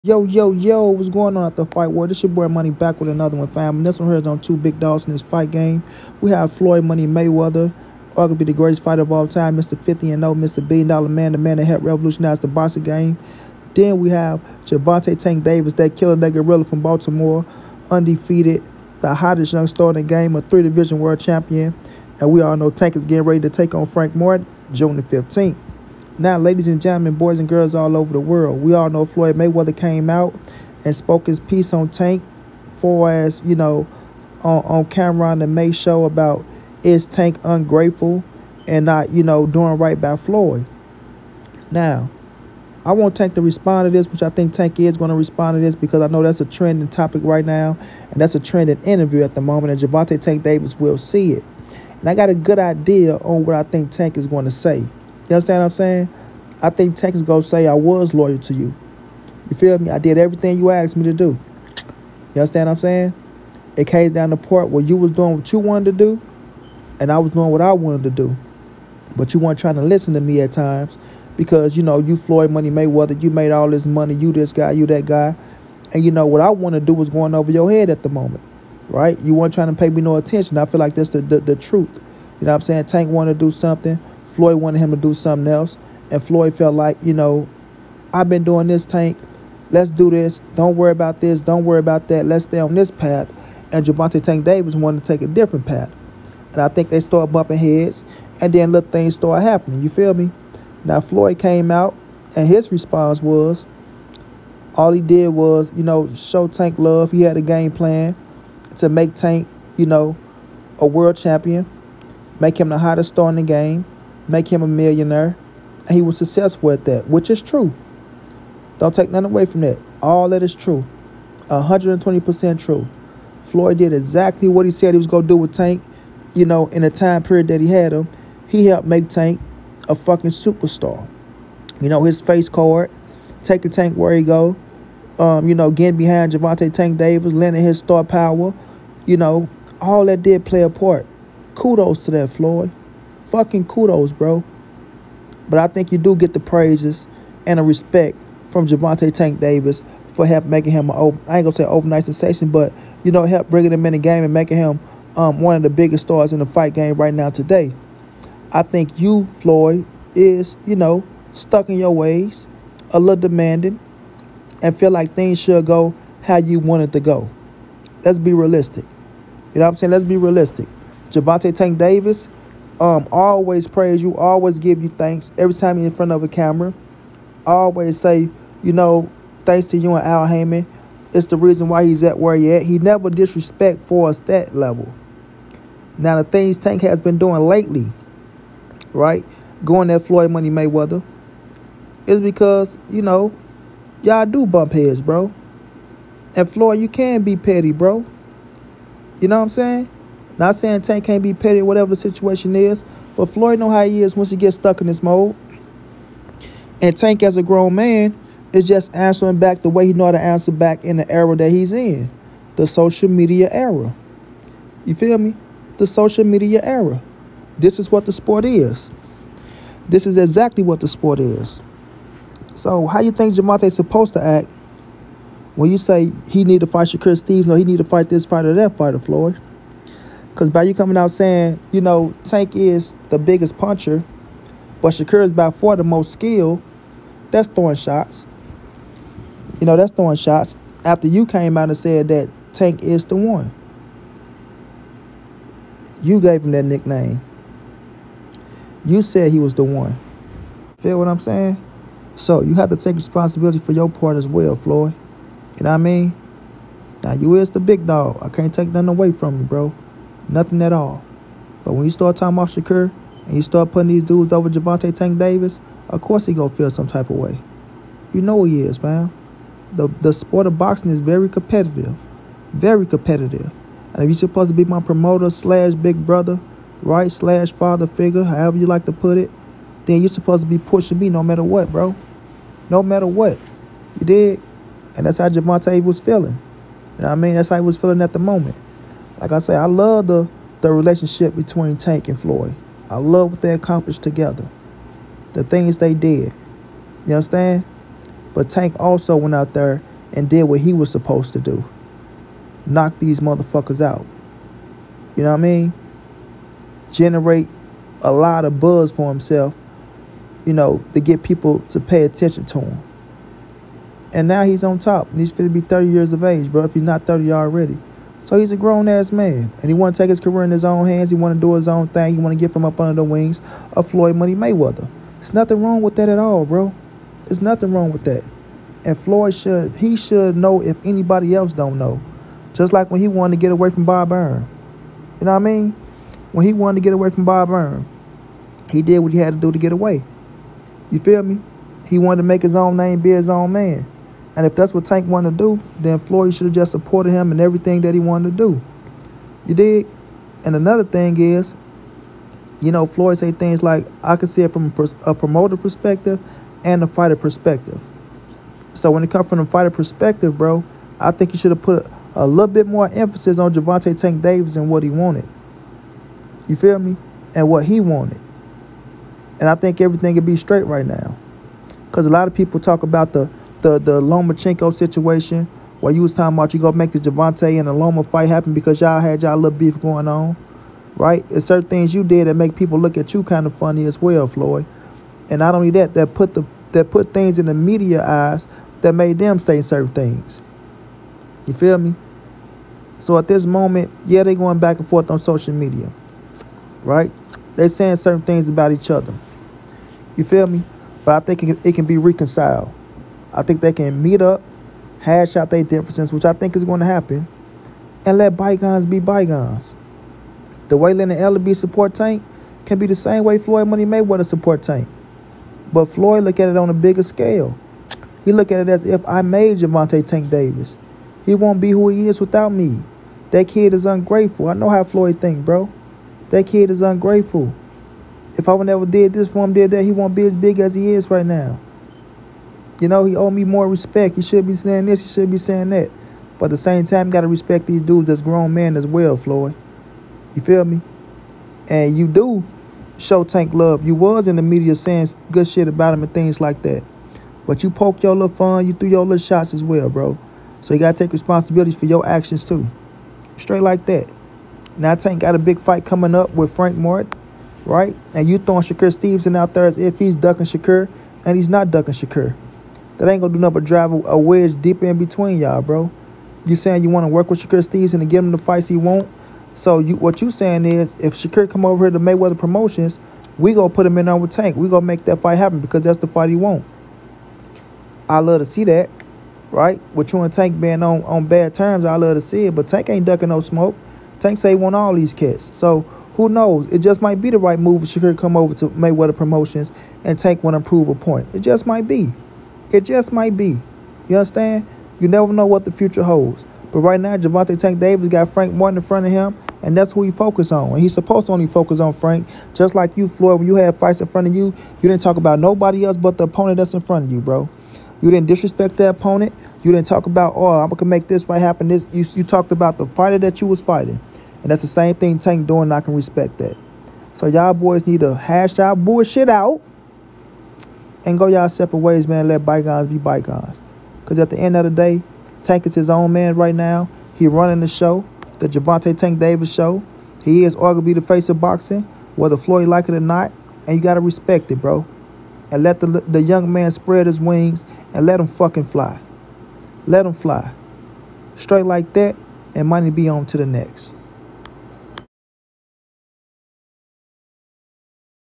Yo, yo, yo, what's going on at the fight war? This your boy Money back with another one, fam. And this one here is on two big dogs in this fight game. We have Floyd Money Mayweather, arguably the greatest fighter of all time, Mr. 50-0, Mr. Billion-Dollar Man, the man that helped revolutionize the boxing game. Then we have Gervonta Tank Davis, that killer, that gorilla from Baltimore, undefeated, the hottest young star in the game, a three-division world champion. And we all know Tank is getting ready to take on Frank Martin June the 15th. Now, ladies and gentlemen, boys and girls all over the world, we all know Floyd Mayweather came out and spoke his piece on Tank for as, on camera on the May show about is Tank ungrateful and not, doing right by Floyd. Now, I want Tank to respond to this, which I think Tank is going to respond to this because I know that's a trending topic right now, and that's a trending interview at the moment, and Gervonta Tank Davis will see it. And I got a good idea on what I think Tank is going to say. You understand what I'm saying? I think Tank is going to say, I was loyal to you. You feel me? I did everything you asked me to do. You understand what I'm saying? It came down to the part where you was doing what you wanted to do, and I was doing what I wanted to do. But you weren't trying to listen to me at times because, you Floyd Money Mayweather, you made all this money, you this guy, you that guy. And, what I want to do was going over your head at the moment, right? You weren't trying to pay me no attention. I feel like that's the truth. You know what I'm saying? Tank wanted to do something. Floyd wanted him to do something else. And Floyd felt like, I've been doing this, Tank. Let's do this. Don't worry about this. Don't worry about that. Let's stay on this path. And Gervonta Tank Davis wanted to take a different path. And I think they started bumping heads. And then little things started happening. You feel me? Now, Floyd came out. And his response was, all he did was, show Tank love. He had a game plan to make Tank, a world champion. Make him the hottest star in the game. Make him a millionaire. And he was successful at that, which is true. Don't take nothing away from that. All that is true. 120% true. Floyd did exactly what he said he was going to do with Tank, in the time period that he had him. He helped make Tank a fucking superstar. His face card, taking Tank where he go, getting behind Gervonta Tank Davis, lending his star power, all that did play a part. Kudos to that, Floyd. Fucking kudos, bro. But I think you do get the praises and the respect from Gervonta Tank Davis for help making him, I ain't going to say overnight sensation, but, help bringing him in the game and making him one of the biggest stars in the fight game right now today. I think you, Floyd, is, stuck in your ways, a little demanding, and feel like things should go how you want it to go. Let's be realistic. You know what I'm saying? Let's be realistic. Gervonta Tank Davis, always praise you, always give you thanks every time you're in front of a camera. Always say, thanks to you and Al Heyman. It's the reason why he's at where he's at. He never disrespect for us that level. Now, the things Tank has been doing lately, right, going at Floyd Money Mayweather, is because, y'all do bump heads, bro. And Floyd, you can be petty, bro. You know what I'm saying? Not saying Tank can't be petty, whatever the situation is, but Floyd know how he is once he gets stuck in this mode. And Tank, as a grown man, is just answering back the way he know how to answer back in the era that he's in, the social media era. You feel me? The social media era. This is what the sport is. This is exactly what the sport is. So how you think Gervonta's supposed to act when you say he need to fight Shakur Stevenson, no, he need to fight this fighter, that fighter, Floyd? Because by you coming out saying, Tank is the biggest puncher, but Shakur is by far the most skilled, that's throwing shots. That's throwing shots after you came out and said that Tank is the one. You gave him that nickname. You said he was the one. Feel what I'm saying? So you have to take responsibility for your part as well, Floyd. You know what I mean? Now, you is the big dog. I can't take nothing away from you, bro. Nothing at all. But when you start talking about Shakur and you start putting these dudes over Gervonta Tank Davis, of course he gonna feel some type of way. You know he is, fam. The sport of boxing is very competitive. Very competitive. And if you're supposed to be my promoter / big brother, right, / father figure, however you like to put it, then you're supposed to be pushing me no matter what, bro. No matter what. You dig? And that's how Gervonta was feeling. You know what I mean? That's how he was feeling at the moment. Like I say, I love the relationship between Tank and Floyd. I love what they accomplished together. The things they did. You understand? But Tank also went out there and did what he was supposed to do. Knock these motherfuckers out. You know what I mean? Generate a lot of buzz for himself, you know, to get people to pay attention to him. And now he's on top. And he's going to be 30 years of age, bro, if he's not 30 already. So he's a grown-ass man. And he want to take his career in his own hands. He want to do his own thing. He want to get from up under the wings of Floyd Money Mayweather. There's nothing wrong with that at all, bro. There's nothing wrong with that. And Floyd should know if anybody else don't know. Just like when he wanted to get away from Bob Byrne. You know what I mean? When he wanted to get away from Bob Byrne, he did what he had to do to get away. You feel me? He wanted to make his own name, be his own man. And if that's what Tank wanted to do, then Floyd should have just supported him in everything that he wanted to do. You dig? And another thing is, you know, Floyd say things like, I can see it from a promoter perspective and a fighter perspective. So when it comes from the fighter perspective, bro, I think you should have put a little bit more emphasis on Gervonta Tank Davis and what he wanted. You feel me? And what he wanted. And I think everything could be straight right now. Because a lot of people talk about the Lomachenko situation where you was talking about you gonna make the Gervonta and the Loma fight happen because y'all had y'all little beef going on. Right? There's certain things you did that make people look at you kind of funny as well, Floyd. And not only that, that put things in the media eyes that made them say certain things. You feel me? So at this moment, yeah, they going back and forth on social media. Right? They're saying certain things about each other. You feel me? But I think it can be reconciled. I think they can meet up, hash out their differences, which I think is going to happen, and let bygones be bygones. The way Lennon Ellerby support Tank can be the same way Floyd Money Mayweather support Tank. But Floyd look at it on a bigger scale. He look at it as if I made Gervonta Tank Davis. He won't be who he is without me. That kid is ungrateful. I know how Floyd think, bro. That kid is ungrateful. If I would never did this for him, did that, he won't be as big as he is right now. You know, he owe me more respect. He should be saying this, he should be saying that. But at the same time, you got to respect these dudes as grown men as well, Floyd. You feel me? And you do show Tank love. You was in the media saying good shit about him and things like that. But you poke your little fun, you threw your little shots as well, bro. So you got to take responsibilities for your actions too. Straight like that. Now Tank got a big fight coming up with Frank Martin, right? And you throwing Shakur Stevenson out there as if he's ducking Shakur, and he's not ducking Shakur. That ain't gonna do nothing but drive a wedge deeper in between y'all, bro. You saying you want to work with Shakur Stevenson to get him the fights he want? So what you saying is, if Shakur come over here to Mayweather Promotions, we gonna put him in there with Tank. We gonna make that fight happen because that's the fight he want. I love to see that, right? With you and Tank being on bad terms, I love to see it. But Tank ain't ducking no smoke. Tank say he want all these cats. So who knows? It just might be the right move for Shakur to come over to Mayweather Promotions and Tank want to prove a point. It just might be. It just might be. You understand? You never know what the future holds. But right now, Gervonta Tank Davis got Frank Martin in front of him, and that's who he focus on. And he's supposed to only focus on Frank. Just like you, Floyd, when you had fights in front of you, you didn't talk about nobody else but the opponent that's in front of you, bro. You didn't disrespect that opponent. You didn't talk about, oh, I'm going to make this fight happen. You talked about the fighter that you was fighting. And that's the same thing Tank doing, and I can respect that. So y'all boys need to hash y'all bullshit out and go y'all separate ways, man. Let bygones be bygones. Because at the end of the day, Tank is his own man right now. He running the show, the Gervonta Tank Davis show. He is arguably the face of boxing, whether Floyd like it or not. And you got to respect it, bro. And let the young man spread his wings and let him fucking fly. Let him fly. Straight like that, and money be on to the next.